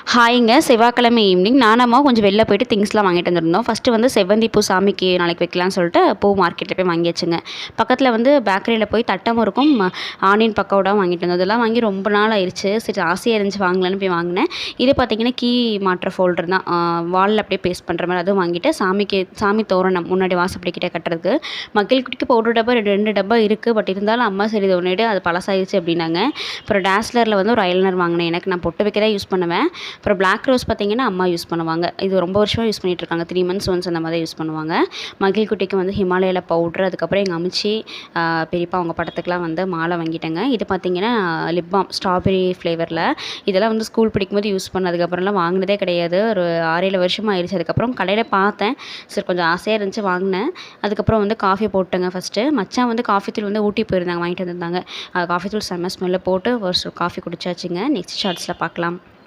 ஹாய்ங்க. செவ்வாய்க்கிழமை ஈவினிங் நானும் கொஞ்சம் வெளில போயிட்டு திங்ஸ்லாம் வாங்கிட்டு வந்திருந்தோம். ஃபஸ்ட்டு வந்து செவ்வந்தி பூ சாமிக்கு நாளைக்கு வைக்கலான்னு சொல்லிட்டு பூ மார்க்கெட்டில் போய் வாங்கியாச்சுங்க. பக்கத்தில் வந்து பேக்கரியில் போய் தட்டம் முறுக்கும் ஆனியன் பக்கோடாவும் வாங்கிட்டு வந்தோம். இதெல்லாம் வாங்கி ரொம்ப நாள் ஆயிடுச்சு. சரி ஆசையாக இருந்துச்சு வாங்கலான்னு போய் வாங்கினேன். இது பார்த்திங்கன்னா கீ மாட்டுற ஃபோல்டர் தான். வாலில் அப்படியே பேஸ்ட் பண்ணுற மாதிரி அதுவும் வாங்கிட்டு சாமி தோரணம் முன்னாடி வாசப்படிக்கிட்ட கட்டுறதுக்கு மகிழ் குட்டிக்கு பவுடர் டப்பா 2 டப்பா இருக்குது. பட் இருந்தாலும் அம்மா சரி இது ஒன்று அது பழசாயிருச்சு அப்படின்னாங்க. அப்புறம் டேஸ்லரில் வந்து ஒரு ஐலைனர் வாங்கினேன். எனக்கு நான் பொட்டு வைக்க தான் யூஸ் பண்ணுவேன். அப்புறம் பிளாக் ரோஸ் பார்த்திங்கன்னா அம்மா யூஸ் பண்ணுவாங்க. இது ரொம்ப வருஷமாக யூஸ் பண்ணிகிட்ருக்காங்க. 3 மந்த்ஸ் ஒன்ஸ் அந்த மாதிரி யூஸ் பண்ணுவாங்க. மகிழ் குட்டிக்கு வந்து ஹிமாலயாவில் பவுட்ரு, அதுக்கப்புறம் எங்கள் அம்மிச்சி பெரியப்பா அவங்க படத்துக்கெலாம் வந்து மாலை வாங்கிட்டேங்க. இது பார்த்திங்கன்னா லிப் பாம் ஸ்ட்ராபெரி ஃப்ளேவரில். இதெல்லாம் வந்து ஸ்கூல் படிக்கும்போது யூஸ் பண்ணதுக்கப்புறம்லாம் வாங்கினதே கிடையாது. ஒரு 6-7 வருஷமாக ஆயிடுச்சு. அதுக்கப்புறம் கடையில் பார்த்தேன். சரி கொஞ்சம் ஆசையாக இருந்துச்சு வாங்கினேன். அதுக்கப்புறம் வந்து காஃபி போட்டேங்க. ஃபஸ்ட்டு மச்சான் வந்து காஃபி தூள் வந்து ஊட்டி போயிருந்தாங்க, வாங்கிட்டு வந்திருந்தாங்க. காஃபி தூள் செம்ம ஸ்மெல்லில் போட்டு ஒரு காஃபி குடிச்சாச்சுங்க. நெக்ஸ்ட் ஷார்ட்ஸில் பார்க்கலாம்.